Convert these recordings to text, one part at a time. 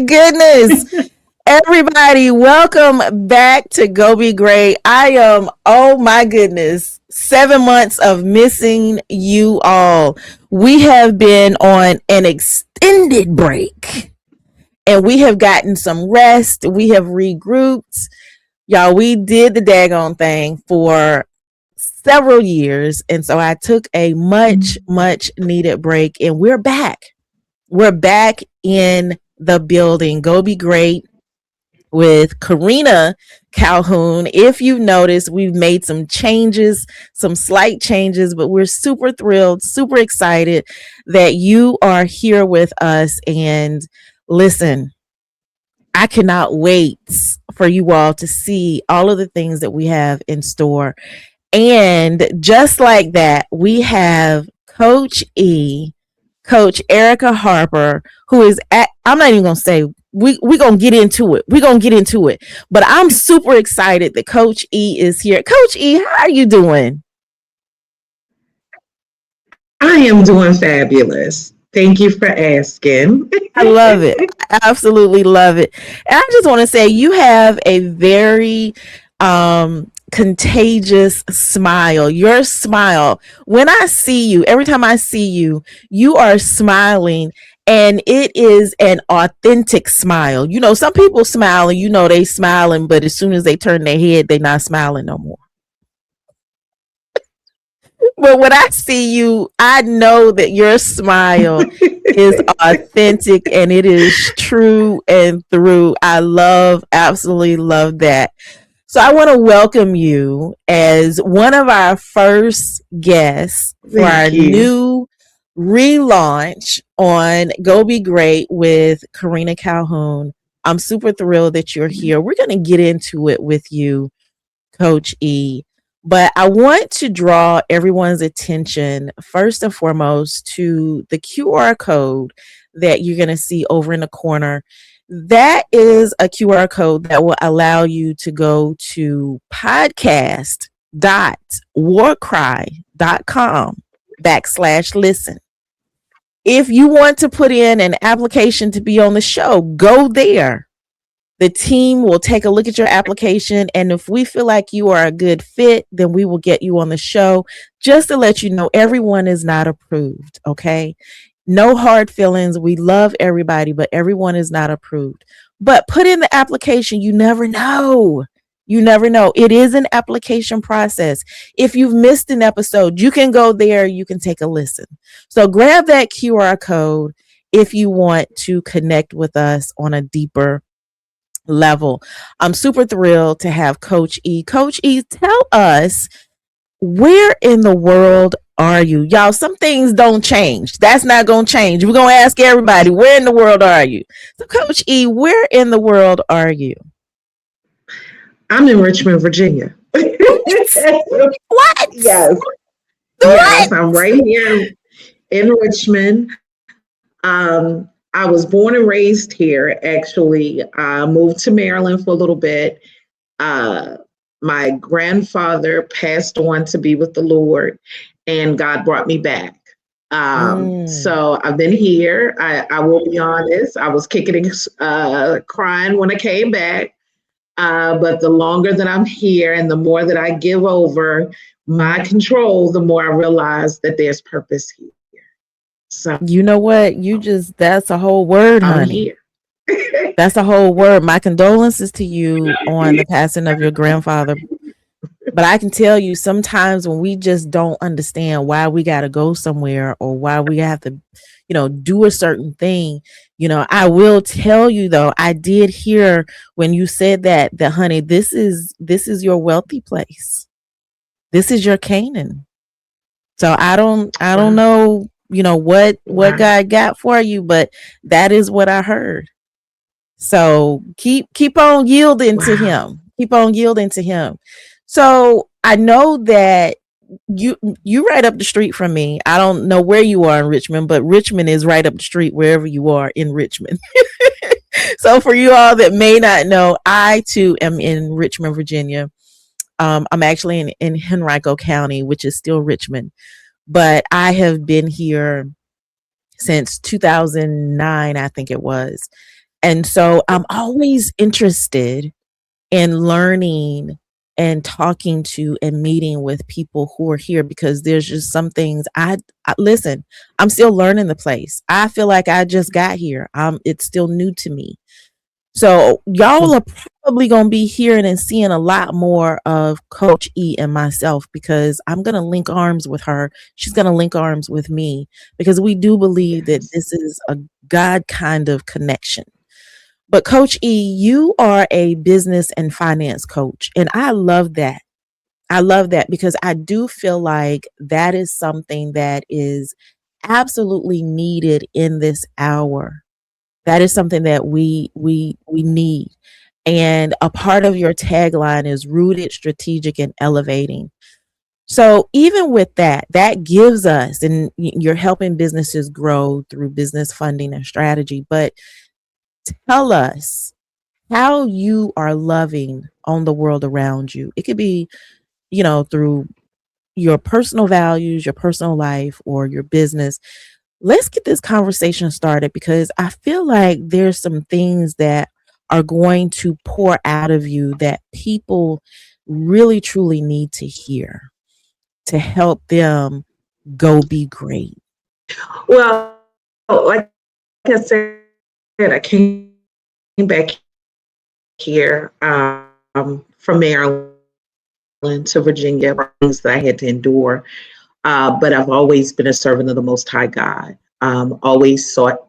goodness. Everybody, welcome back to Go Be Great. Oh my goodness, 7 months of missing you all. We have been on an extended break and we have gotten some rest. We have regrouped. Y'all, we did the daggone thing for several years. And so I took a much needed break and we're back. We're back in the building. Go Be Great with Karena Calhoun. If you've noticed, we've made some changes, some slight changes, but we're super thrilled, super excited that you are here with us. And listen, I cannot wait for you all to see all of the things that we have in store. And just like that, we have Coach E, Coach Erica Harper, who is I'm not even going to say, we're going to get into it. We're going to get into it. But I'm super excited that Coach E is here. Coach E, how are you doing? I am doing fabulous. Thank you for asking. I love it. I absolutely love it. And I just want to say you have a very contagious smile. Your smile, when I see you, every time I see you, you are smiling and it is an authentic smile. You know, some people smile and you know they smiling, but as soon as they turn their head, they're not smiling no more. But when I see you, I know that your smile is authentic and it is true and through. Absolutely love that. So I want to welcome you as one of our first guests for our new relaunch on Go Be Great with Karena Calhoun. I'm super thrilled that you're here. We're going to get into it with you, Coach E. But I want to draw everyone's attention first and foremost to the QR code that you're going to see over in the corner. That is a QR code that will allow you to go to podcast.warcry.com/listen. If you want to put in an application to be on the show, go there. The team will take a look at your application, and if we feel like you are a good fit, then we will get you on the show. Just to let you know, everyone is not approved, okay? No hard feelings. We love everybody, but everyone is not approved. But put in the application. You never know. You never know. It is an application process. If you've missed an episode, you can go there. You can take a listen. So grab that QR code if you want to connect with us on a deeper level. I'm super thrilled to have Coach E. Coach E, tell us, where in the world are you? Y'all, some things don't change. That's not going to change. We're going to ask everybody, where in the world are you? So Coach E, where in the world are you? I'm in Richmond, Virginia. What? Yes. What? Yes, I'm right here in Richmond. I was born and raised here, actually. I moved to Maryland for a little bit. My grandfather passed on to be with the Lord, and God brought me back. So I've been here. I will be honest, I was kicking and crying when I came back. But the longer that I'm here and the more that I give over my control, the more I realize that there's purpose here. So you know what? That's a whole word, honey. That's a whole word. My condolences to you on the passing of your grandfather. But I can tell you, sometimes when we just don't understand why we got to go somewhere or why we have to, do a certain thing, I will tell you though, I did hear when you said that honey, this is your wealthy place. This is your Canaan. So I don't know, what God got for you, but that is what I heard. So keep on yielding to him. Keep on yielding to him. So I know that you right up the street from me. I don't know where you are in Richmond, but Richmond is right up the street wherever you are in Richmond. So for you all that may not know, I too am in Richmond, Virginia. I'm actually in Henrico County, which is still Richmond. But I have been here since 2009, I think it was. And so I'm always interested in learning and talking to and meeting with people who are here, because there's just some things I listen, I'm still learning the place. I feel like I just got here. It's still new to me. So y'all are probably going to be hearing and seeing a lot more of Coach E and myself, because I'm going to link arms with her. She's going to link arms with me, because we do believe that Yes. this is a God kind of connection. But Coach E, you are a business and finance coach. And I love that. I love that, because I do feel like that is something that is absolutely needed in this hour. That is something that we need. And a part of your tagline is rooted, strategic, and elevating. So even with that, that gives us, and you're helping businesses grow through business funding and strategy. But tell us how you are loving on the world around you. It could be, through your personal values, your personal life, or your business. Let's get this conversation started, because I feel like there's some things that are going to pour out of you that people really truly need to hear to help them go be great. Well, like I said, I came back here from Maryland to Virginia, things that I had to endure. But I've always been a servant of the Most High God. Always sought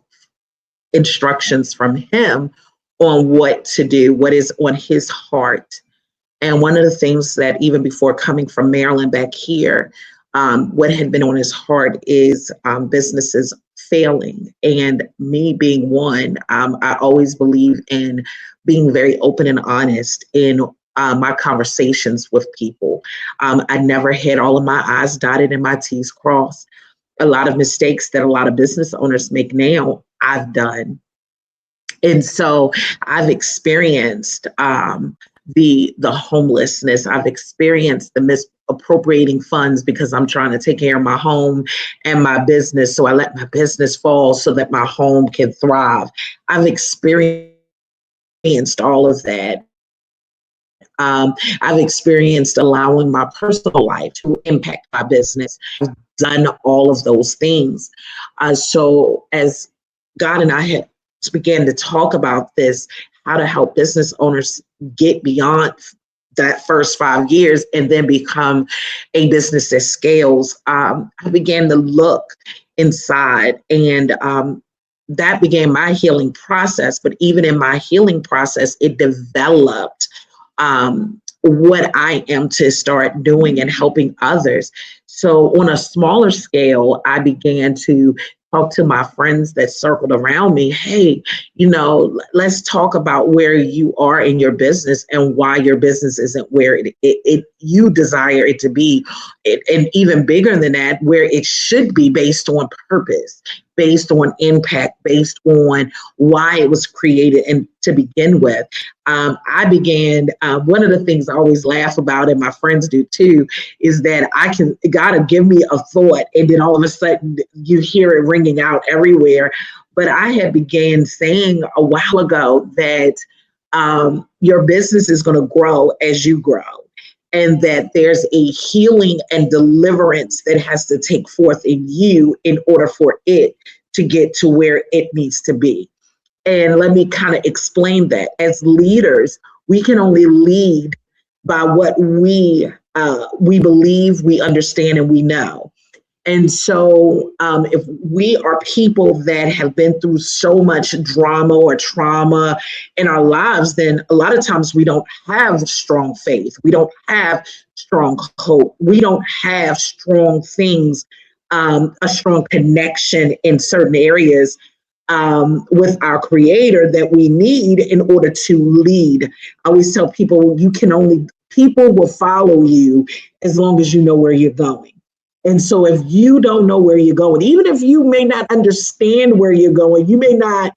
instructions from Him on what to do, what is on His heart. And one of the things that even before coming from Maryland back here, what had been on his heart is businesses failing. And me being one, I always believe in being very open and honest in my conversations with people. I never had all of my I's dotted and my T's crossed. A lot of mistakes that a lot of business owners make now, I've done. And so I've experienced the homelessness. I've experienced the misappropriating funds because I'm trying to take care of my home and my business. So I let my business fall so that my home can thrive. I've experienced all of that. I've experienced allowing my personal life to impact my business. Done all of those things. So as God and I had began to talk about this, how to help business owners get beyond that first 5 years and then become a business that scales, I began to look inside, and that began my healing process. But even in my healing process, it developed what I am to start doing and helping others. So on a smaller scale, I began to talk to my friends that circled around me. Hey, let's talk about where you are in your business and why your business isn't where it you desire it to be. And even bigger than that, where it should be, based on purpose, based on impact, based on why it was created and to begin with. I began, one of the things I always laugh about, and my friends do too, is that God will give me a thought, and then all of a sudden you hear it ringing out everywhere. But I had began saying a while ago that your business is going to grow as you grow, and that there's a healing and deliverance that has to take forth in you in order for it to get to where it needs to be. And let me kind of explain that. As leaders, we can only lead by what we believe, we understand, and we know. And so if we are people that have been through so much drama or trauma in our lives, then a lot of times we don't have strong faith. We don't have strong hope. We don't have strong things, a strong connection in certain areas with our creator that we need in order to lead. I always tell people, people will follow you as long as you know where you're going. And so if you don't know where you're going, even if you may not understand where you're going, you may not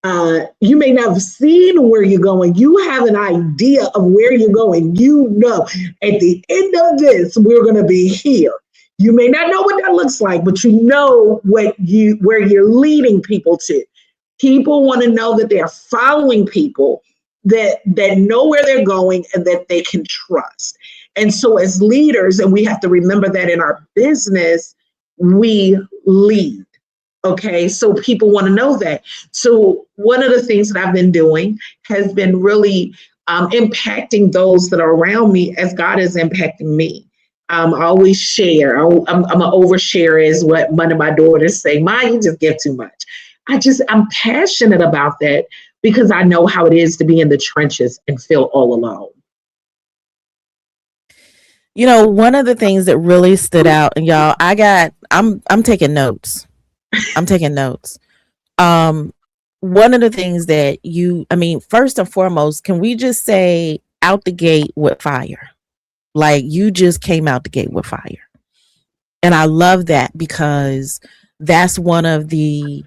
have seen where you're going, you have an idea of where you're going. At the end of this, we're going to be here. You may not know what that looks like, but you know where you're leading people to. People want to know that they're following people that know where they're going and that they can trust. And so as leaders, and we have to remember that in our business, we lead. Okay, so people want to know that. So one of the things that I've been doing has been really impacting those that are around me as God is impacting me. I always share. I'm an overshare, is what one of my daughters say. Ma, you just give too much. I'm passionate about that because I know how it is to be in the trenches and feel all alone. You know, one of the things that really stood out, and y'all, I'm taking notes. I'm taking notes. Um, One of the things that first and foremost, can we just say out the gate with fire? Like, you just came out the gate with fire. And I love that, because that's one of the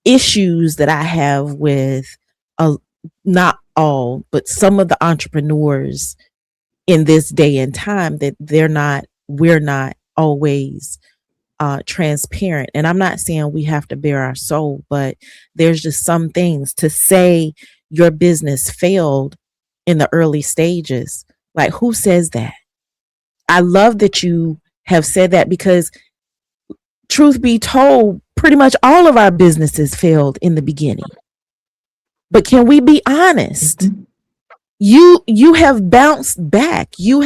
issues that I have with, not all, but some of the entrepreneurs in this day and time, that we're not always transparent. And I'm not saying we have to bare our soul, but there's just some things to say your business failed in the early stages. Like, who says that? I love that you have said that, because truth be told, pretty much all of our businesses failed in the beginning. But can we be honest? Mhm. You have bounced back. You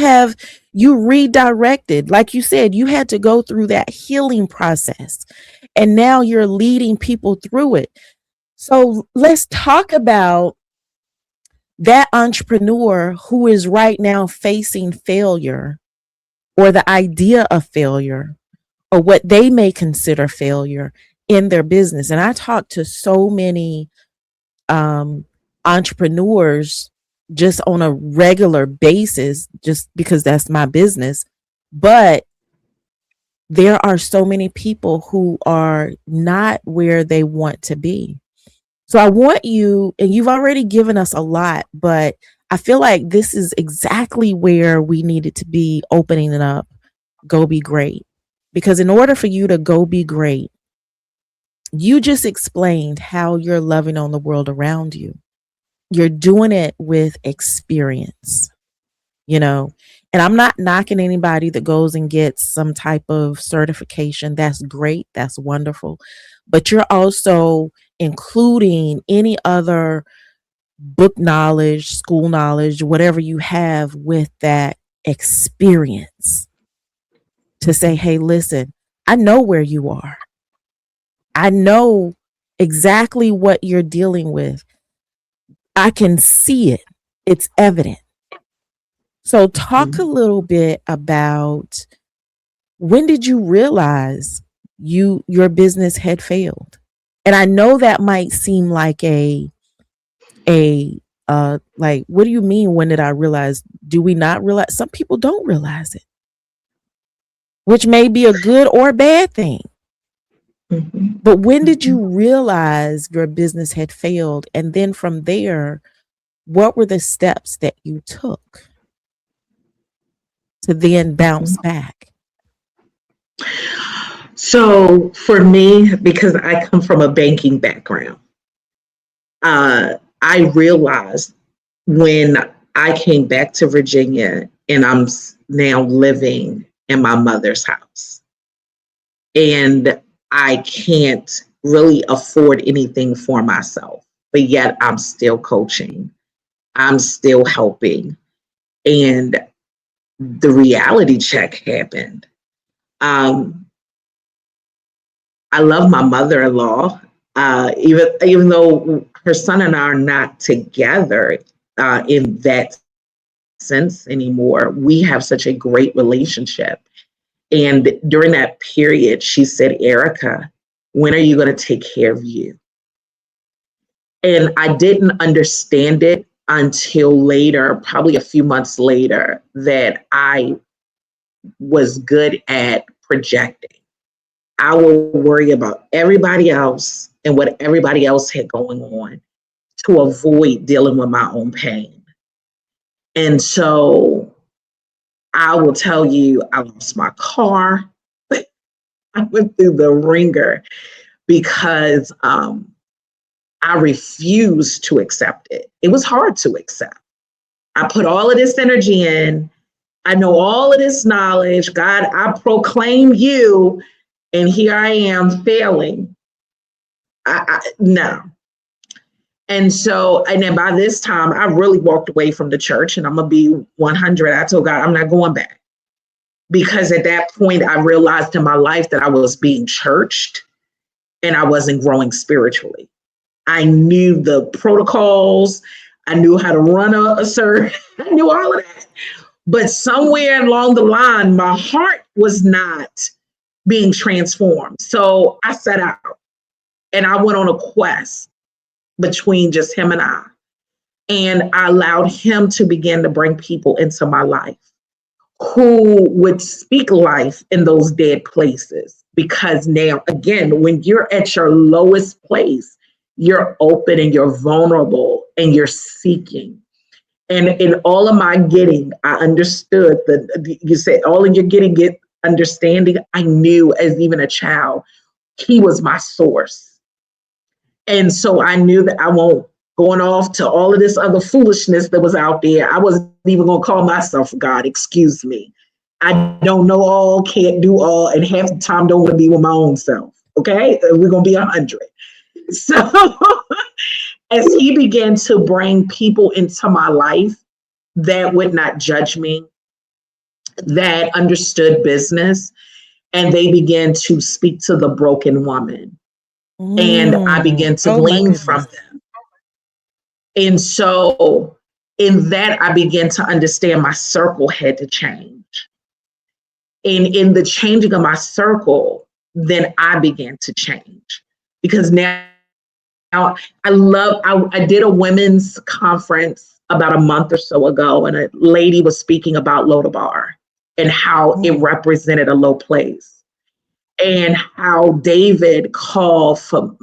redirected. Like you said, you had to go through that healing process, and now you're leading people through it. So let's talk about that entrepreneur who is right now facing failure, or the idea of failure, or what they may consider failure in their business. And I talk to so many entrepreneurs just on a regular basis, just because that's my business. But there are so many people who are not where they want to be. So I want you, and you've already given us a lot, but I feel like this is exactly where we needed to be opening it up. Go Be Great. Because in order for you to go be great, you just explained how you're loving on the world around you. You're doing it with experience, you know. And I'm not knocking anybody that goes and gets some type of certification. That's great. That's wonderful. But you're also including any other book knowledge, school knowledge, whatever you have with that experience, to say, hey, listen, I know where you are. I know exactly what you're dealing with. I can see it. It's evident. So talk a Mhm. little bit about, when did you realize your business had failed? And I know that might seem like a like, what do you mean, when did I realize? Do we not realize? Some people don't realize it, which may be a good or bad thing. Mhm. But when did you Mhm. realize your business had failed? And then from there, what were the steps that you took to then bounce Mhm. back? So for me, because I come from a banking background, I realized when I came back to Virginia and I'm now living in my mother's house, and I can't really afford anything for myself, but yet I'm still coaching, I'm still helping. And the reality check happened. Um, I love my mother-in-law, even though her son and I are not together in that sense anymore. We have such a great relationship. And during that period, she said, Erica, when are you going to take care of you? And I didn't understand it until later, probably a few months later, that I was good at projecting. I will worry about everybody else and what everybody else had going on to avoid dealing with my own pain. And so I will tell you, I lost my car. I went through the ringer because I refused to accept it. It was hard to accept. I put all of this energy in. I know all of this knowledge. God, I proclaim you, and here I am failing. No. And so, and then by this time, I really walked away from the church, and I'm going to be 100. I told God, I'm not going back. Because at that point, I realized in my life that I was being churched and I wasn't growing spiritually. I knew the protocols. I knew how to run a serve. I knew all of that. But somewhere along the line, my heart was not being transformed. So I set out and I went on a quest between just him and I. And I allowed him to begin to bring people into my life who would speak life in those dead places. Because now, again, when you're at your lowest place, you're open and you're vulnerable and you're seeking. And in all of my getting, I understood that you said all of your getting, get understanding. I knew as even a child, he was my source. And so I knew that I won't going off to all of this other foolishness that was out there. I wasn't even going to call myself God. Excuse me. I don't know all, can't do all, and half the time don't want to be with my own self. Okay. We're going to be 100. So as he began to bring people into my life that would not judge me, that understood business, and they began to speak to the broken woman. And I began to glean from them. And so in that, I began to understand my circle had to change. And in the changing of my circle, then I began to change. Because now I did a women's conference about a month or so ago, and a lady was speaking about Lodabar and how it represented a low place, and how David called for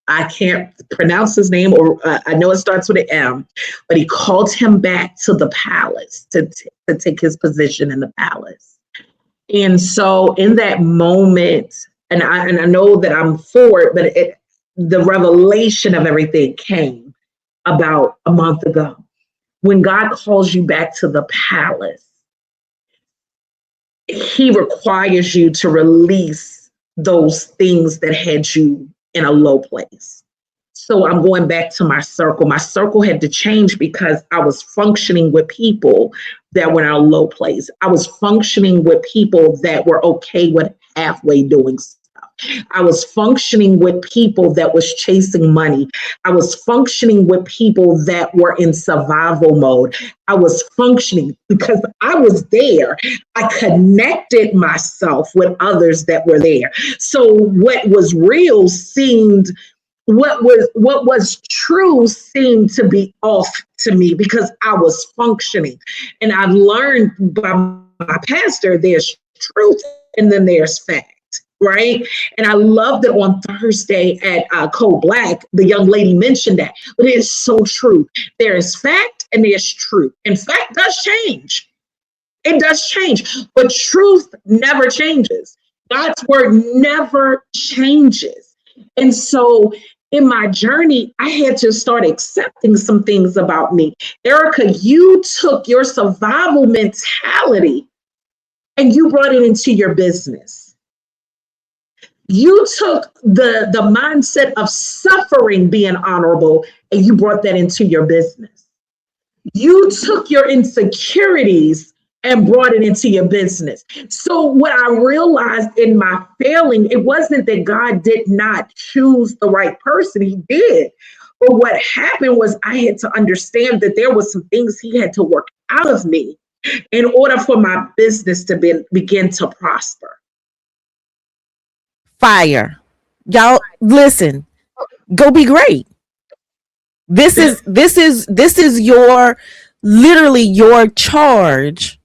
I can't pronounce his name, or I know it starts with an M, but he called him back to the palace to take his position in the palace. And so in that moment, and I know that I'm for it, but the revelation of everything came about a month ago. When God calls you back to the palace, he requires you to release those things that had you in a low place. So I'm going back to my circle. My circle had to change because I was functioning with people that were in a low place. I was functioning with people that were okay with halfway doing stuff. I was functioning with people that was chasing money. I was functioning with people that were in survival mode. I was functioning because I was there. I connected myself with others that were there. So what was real seemed, what was true seemed to be off to me because I was functioning. And I've learned by my pastor, there's truth and then there's fact. Right. And I love that on Thursday at Code Black, the young lady mentioned that, but it is so true. There is fact and there's truth. And fact does change. It does change, but truth never changes. God's word never changes. And so in my journey, I had to start accepting some things about me. Erica, you took your survival mentality and you brought it into your business. You took the mindset of suffering being honorable and you brought that into your business. You took your insecurities and brought it into your business. So what I realized in my failing, it wasn't that God did not choose the right person. He did. But what happened was I had to understand that there was some things he had to work out of me in order for my business to begin to prosper. Fire. Y'all listen. Go be great. This is your literally your charge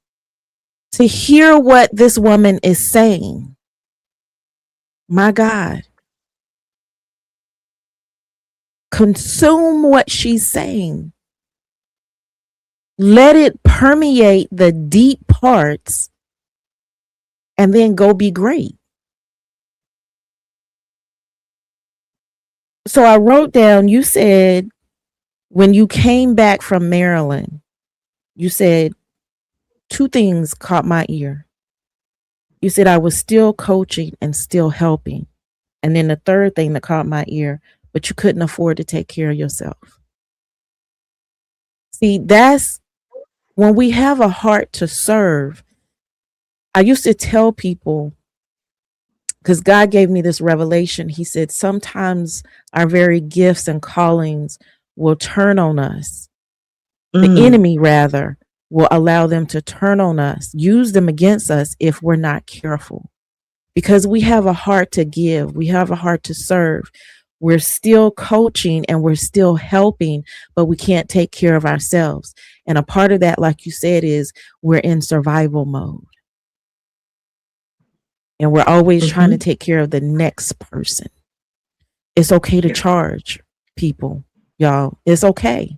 to hear what this woman is saying. My God. Consume what she's saying. Let it permeate the deep parts and then go be great. So I wrote down, you said when you came back from Maryland, you said two things caught my ear. You said I was still coaching and still helping. And then the third thing that caught my ear, but you couldn't afford to take care of yourself. See, that's when we have a heart to serve. I used to tell people, because God gave me this revelation. He said, sometimes our very gifts and callings will turn on us. The enemy, rather, will allow them to turn on us, use them against us if we're not careful. Because we have a heart to give, we have a heart to serve. We're still coaching and we're still helping, but we can't take care of ourselves. And a part of that, like you said, is we're in survival mode. And we're always trying to take care of the next person. It's okay to charge people, y'all. It's okay.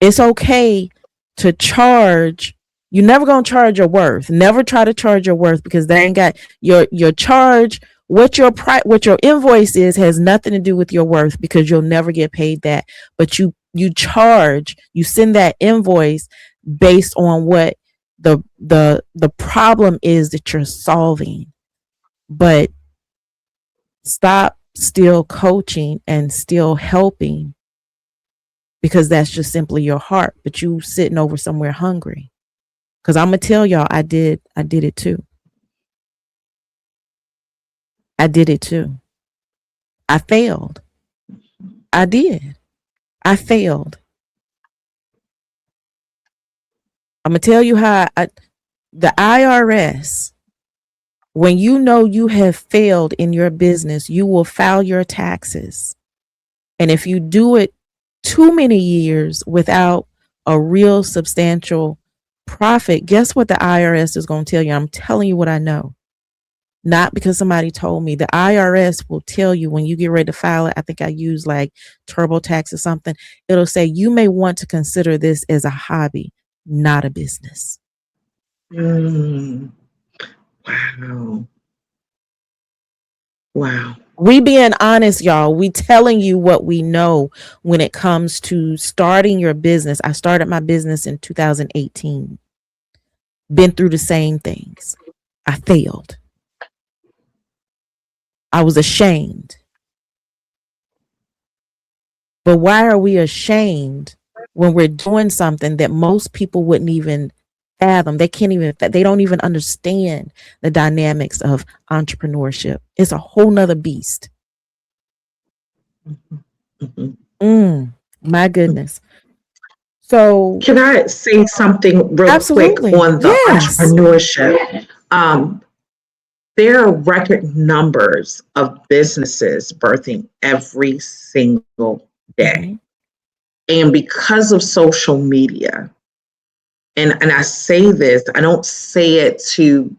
It's okay to charge. You're never going to charge your worth. Never try to charge your worth, because they ain't got your charge. What your invoice is has nothing to do with your worth, because you'll never get paid that. But you charge, you send that invoice based on what the problem is that you're solving. But stop still coaching and still helping, because that's just simply your heart, but you sitting over somewhere hungry. Because I'm gonna tell y'all, I did it too. I did it too. I failed. I did. I failed. I'm gonna tell you how the IRS, when you know you have failed in your business, you will file your taxes. And if you do it too many years without a real substantial profit, guess what the IRS is going to tell you? I'm telling you what I know. Not because somebody told me. The IRS will tell you when you get ready to file it. I think I use like TurboTax or something. It'll say you may want to consider this as a hobby, not a business. Wow. Wow. We being honest, y'all. We telling you what we know when it comes to starting your business. I started my business in 2018. Been through the same things. I failed. I was ashamed. But why are we ashamed when we're doing something that most people wouldn't even fathom? They don't even understand the dynamics of entrepreneurship. It's a whole nother beast. My goodness. So can I say something real absolutely. quick on the entrepreneurship? There are record numbers of businesses birthing every single day. And because of social media, and I say this, I don't say it to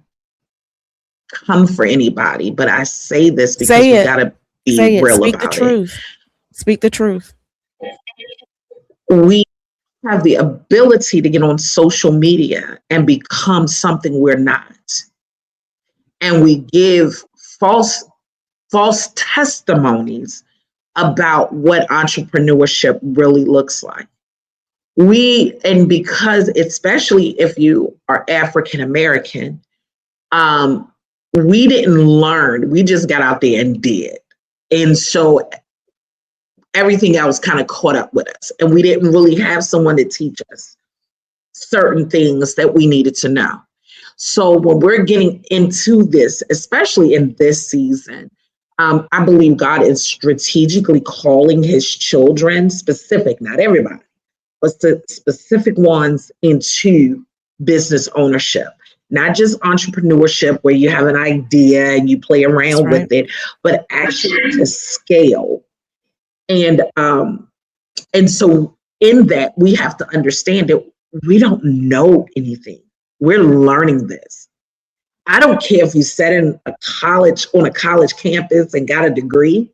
come for anybody, but I say this because we got to be real Speak about the truth. Speak the truth. We have the ability to get on social media and become something we're not. And we give false testimonies about what entrepreneurship really looks like. And because, especially if you are African American, we didn't learn, we just got out there and did. And so everything else kind of caught up with us. And we didn't really have someone to teach us certain things that we needed to know. So when we're getting into this, especially in this season, I believe God is strategically calling his children, specific, not everybody, but the specific ones, into business ownership. Not just entrepreneurship where you have an idea and you play around with it, but actually to scale. And so in that, we have to understand that we don't know anything. We're learning this. I don't care if you sat in a college, on a college campus and got a degree,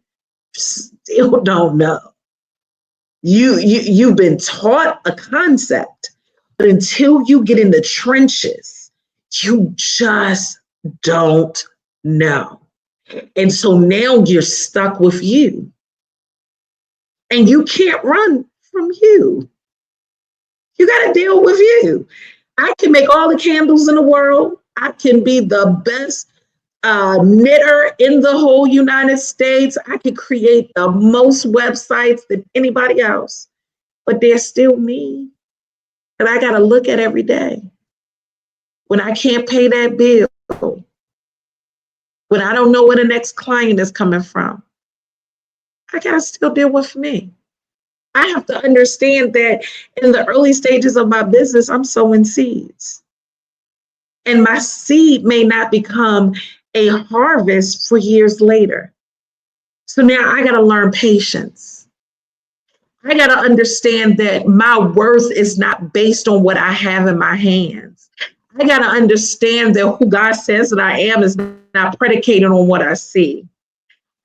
still don't know. You've been taught a concept, but until you get in the trenches, you just don't know. And so now you're stuck with you. And you can't run from you. You got to deal with you. I can make all the candles in the world. I can be the best knitter in the whole United States. I can create the most websites than anybody else. But there's still me that I got to look at every day. When I can't pay that bill, when I don't know where the next client is coming from, I got to still deal with me. I have to understand that in the early stages of my business, I'm sowing seeds. And my seed may not become a harvest for years later. So now I got to learn patience. I got to understand that my worth is not based on what I have in my hands. I got to understand that who God says that I am is not predicated on what I see.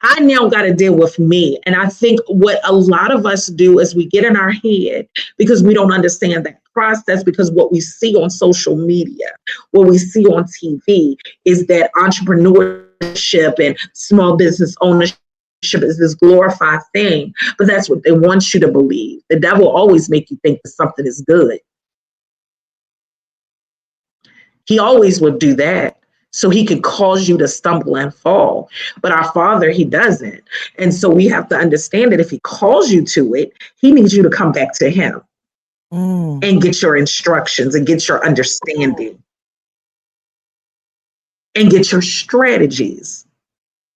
I now got to deal with me. And I think what a lot of us do is we get in our head because we don't understand that process, because what we see on social media, what we see on TV is that entrepreneurship and small business ownership is this glorified thing. But that's what they want you to believe. The devil always make you think that something is good. He always would do that. So he could cause you to stumble and fall. But our Father, he doesn't. And so we have to understand that if he calls you to it, he needs you to come back to him and get your instructions and get your understanding and get your strategies.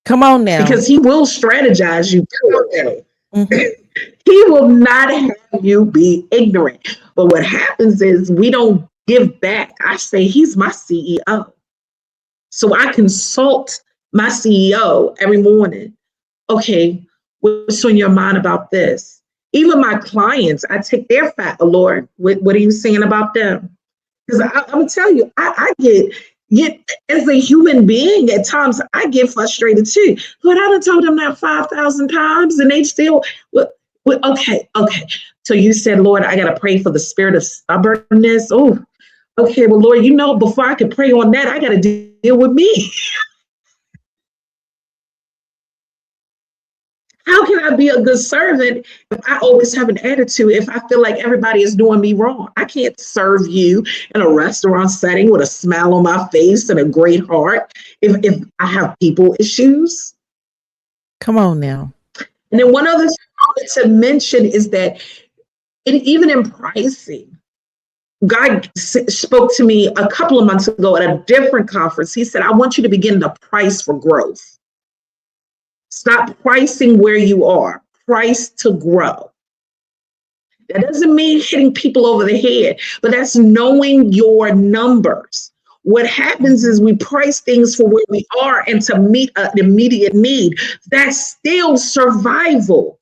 Come on now. Because he will strategize you through it. He will not have you be ignorant. But what happens is we don't give back. I say he's my CEO. So I consult my CEO every morning. Okay, what's on your mind about this? Even my clients, I take their Lord, what are you saying about them? Because I'm gonna tell you, I get as a human being at times I get frustrated too. Lord, I done told them that 5,000 times, and they still. Okay. So you said, Lord, I gotta pray for the spirit of stubbornness. Oh, okay. Well, Lord, before I can pray on that, I gotta deal with me. How can I be a good servant if I always have an attitude, if I feel like everybody is doing me wrong? I can't serve you in a restaurant setting with a smile on my face and a great heart if I have people issues. Come on now. And then one other thing I wanted to mention is that even in pricing, God spoke to me a couple of months ago at a different conference. He said, I want you to begin to price for growth. Stop pricing where you are. Price to grow. That doesn't mean hitting people over the head, but that's knowing your numbers. What happens is we price things for where we are and to meet an immediate need. That's still survival.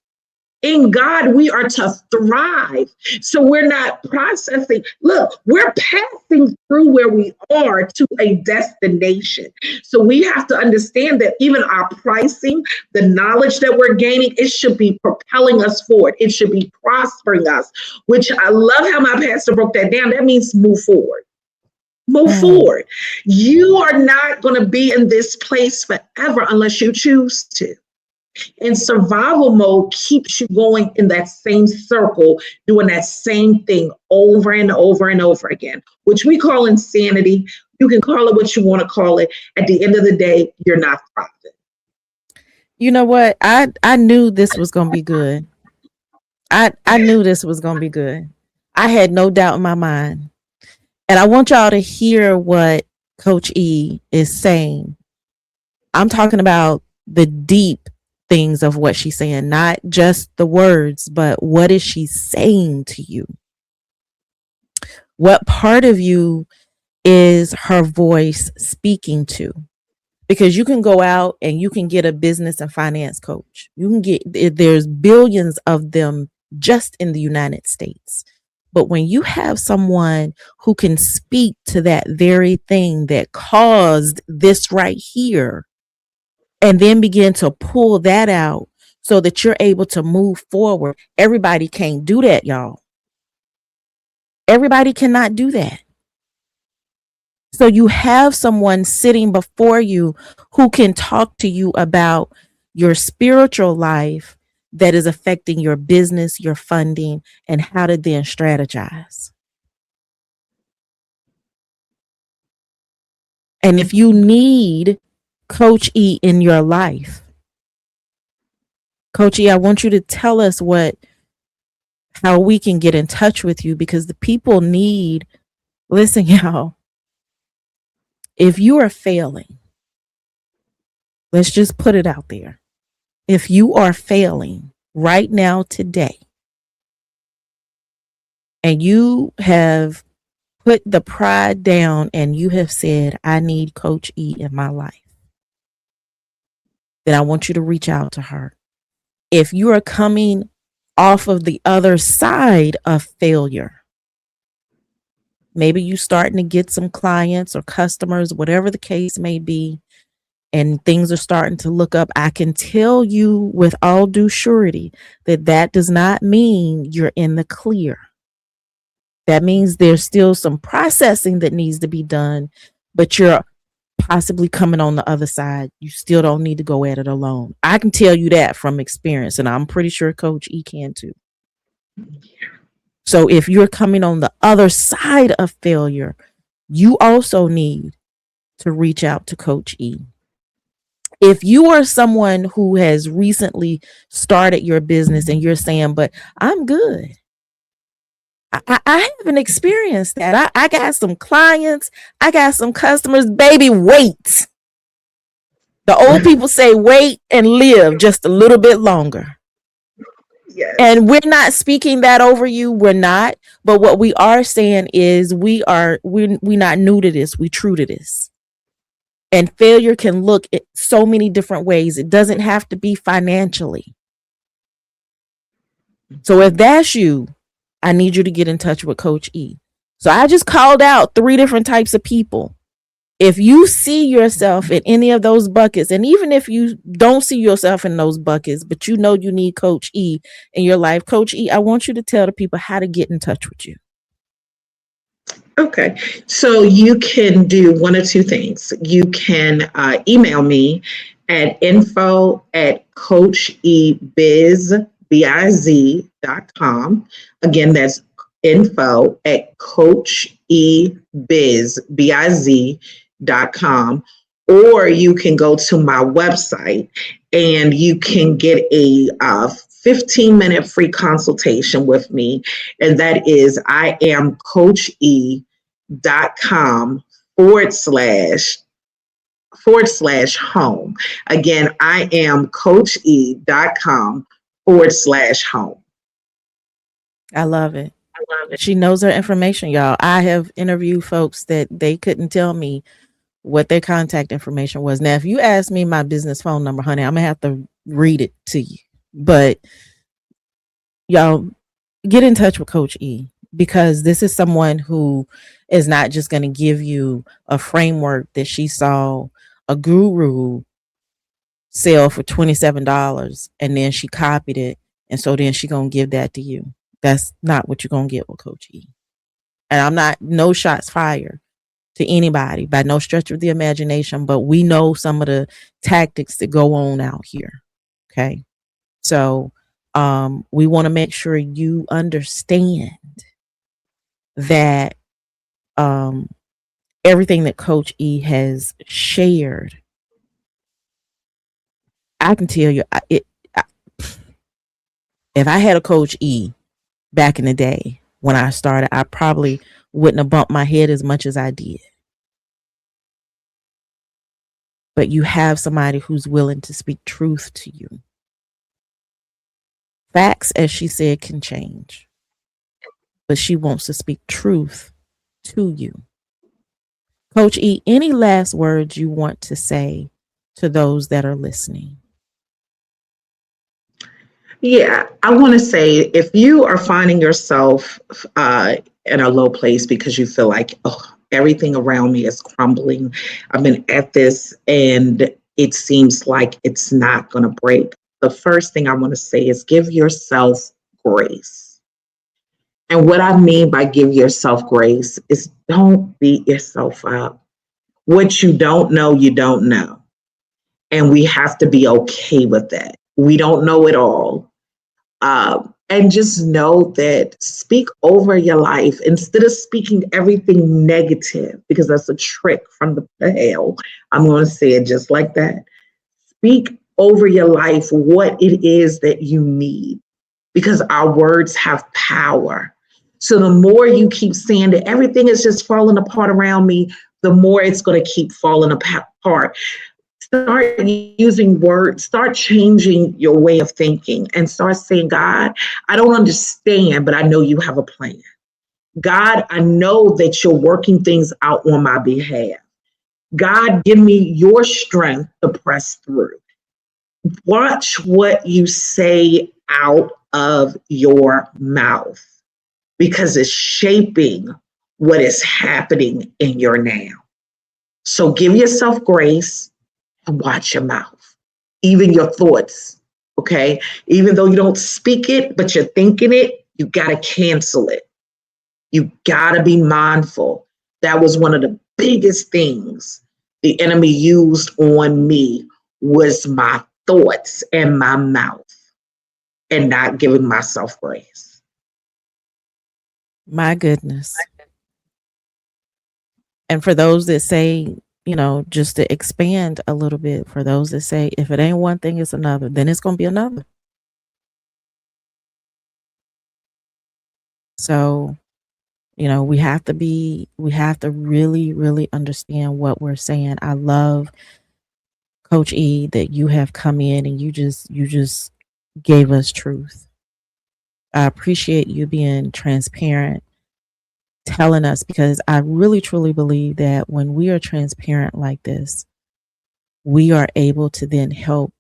In God, we are to thrive. So we're not processing. Look, we're passing through where we are to a destination. So we have to understand that even our pricing, the knowledge that we're gaining, it should be propelling us forward. It should be prospering us, which I love how my pastor broke that down. That means move forward. Move forward. You are not going to be in this place forever unless you choose to. And survival mode keeps you going in that same circle, doing that same thing over and over and over again, which we call insanity. You can call it what you want to call it. At the end of the day, you're not thriving. You know what? I knew this was going to be good. I knew this was going to be good. I had no doubt in my mind. And I want y'all to hear what Coach E is saying. I'm talking about the deep things of what she's saying, not just the words, but what is she saying to you? What part of you is her voice speaking to? Because you can go out and you can get a business and finance coach. You can there's billions of them just in the United States. But when you have someone who can speak to that very thing that caused this right here, and then begin to pull that out so that you're able to move forward. Everybody can't do that, y'all. Everybody cannot do that. So you have someone sitting before you who can talk to you about your spiritual life, that is affecting your business, your funding, and how to then strategize. And if you need Coach E in your life, Coach E, I want you to tell us how we can get in touch with you, because the people need, listen, y'all, if you are failing, let's just put it out there. If you are failing right now today, and you have put the pride down and you have said, I need Coach E in my life, then I want you to reach out to her. If you are coming off of the other side of failure, maybe you starting to get some clients or customers, whatever the case may be, and things are starting to look up, I can tell you with all due surety that does not mean you're in the clear. That means there's still some processing that needs to be done, but you're possibly coming on the other side. You still don't need to go at it alone. I can tell you that from experience, and I'm pretty sure Coach E can too. So if you're coming on the other side of failure, you also need to reach out to Coach E. If you are someone who has recently started your business and you're saying, but I'm good, I haven't experienced that. I got some clients, I got some customers, baby, wait. The old people say wait and live just a little bit longer. Yes. And we're not speaking that over you. We're not. But what we are saying is we're not new to this. We true to this. And failure can look at so many different ways. It doesn't have to be financially. So if that's you, I need you to get in touch with Coach E. So I just called out 3 different types of people. If you see yourself in any of those buckets, and even if you don't see yourself in those buckets, but you know you need Coach E in your life, Coach E, I want you to tell the people how to get in touch with you. Okay, so you can do one of 2 things. You can email me at info@coachebiz.com. Again, that's info@coachebiz.com. Or you can go to my website and you can get a 15-minute free consultation with me. And that is iamcoache.com/home. Again, iamcoache.com/home. I love it. She knows her information, y'all. I have interviewed folks that they couldn't tell me what their contact information was. Now, if you ask me my business phone number, honey, I'm gonna have to read it to you. But y'all, get in touch with Coach E, because this is someone who is not just going to give you a framework that she saw a guru sell for $27 and then she copied it, and so then she gonna give that to you. That's not what you're gonna get with Coach E. And I'm not, no shots fired to anybody by no stretch of the imagination, but we know some of the tactics that go on out here. Okay, so we want to make sure you understand that everything that Coach E has shared, I can tell you, if I had a Coach E back in the day when I started, I probably wouldn't have bumped my head as much as I did. But you have somebody who's willing to speak truth to you. Facts, as she said, can change, but she wants to speak truth to you. Coach E, any last words you want to say to those that are listening? Yeah, I want to say, if you are finding yourself in a low place because you feel like, oh, everything around me is crumbling, I've been at this and it seems like it's not going to break, the first thing I want to say is give yourself grace. And what I mean by give yourself grace is don't beat yourself up. What you don't know, you don't know. And we have to be okay with that. We don't know it all. And just know that speak over your life instead of speaking everything negative, because that's a trick from the hell. I'm going to say it just like that. Speak over your life what it is that you need, because our words have power. So the more you keep saying that everything is just falling apart around me, the more it's going to keep falling apart. Start using words, start changing your way of thinking, and start saying, God, I don't understand, but I know you have a plan. God, I know that you're working things out on my behalf. God, give me your strength to press through. Watch what you say out of your mouth, because it's shaping what is happening in your now. So give yourself grace and watch your mouth, even your thoughts. Okay. Even though you don't speak it, but you're thinking it, you got to cancel it. You got to be mindful. That was one of the biggest things the enemy used on me, was my thoughts and my mouth, and not giving myself grace. My goodness. And for those that say, just to expand a little bit, for those that say, if it ain't one thing, it's another, then it's going to be another. So, we have to really, really understand what we're saying. I love, Coach E, that you have come in and you just gave us truth. I appreciate you being transparent, telling us, because I really truly believe that when we are transparent like this, we are able to then help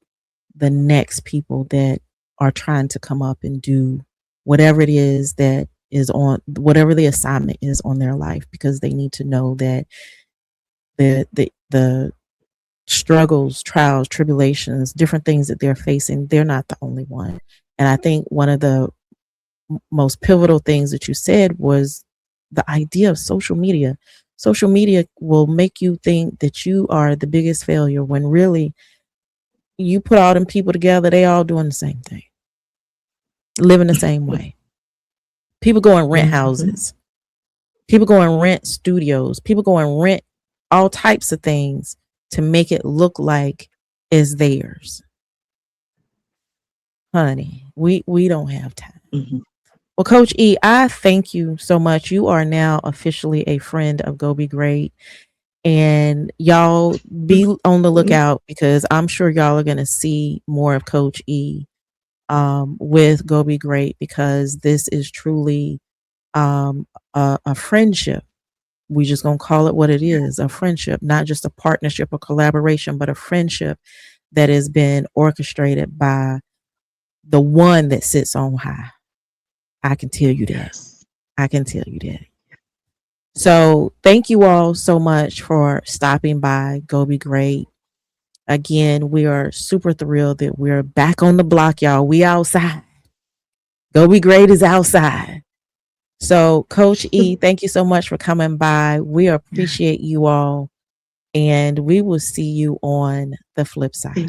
the next people that are trying to come up and do whatever it is that is on, whatever the assignment is on their life, because they need to know that the struggles, trials, tribulations, different things that they're facing, they're not the only one. And I think one of the most pivotal things that you said was the idea of social media. Social media will make you think that you are the biggest failure, when really you put all them people together, they all doing the same thing, living the same way. People go and rent houses. People go and rent studios. People go and rent all types of things to make it look like it's theirs. Honey, we don't have time. Mm-hmm. Well, Coach E, I thank you so much. You are now officially a friend of Go Be Great. And y'all be on the lookout, because I'm sure y'all are going to see more of Coach E with Go Be Great, because this is truly a friendship. We just going to call it what it is, a friendship, not just a partnership or collaboration, but a friendship that has been orchestrated by the one that sits on high. I can tell you that. Yes. I can tell you that. So thank you all so much for stopping by Go Be Great. Again, we are super thrilled that we're back on the block, y'all. We outside. Go Be Great is outside. So Coach E, thank you so much for coming by. We appreciate you all, and we will see you on the flip side.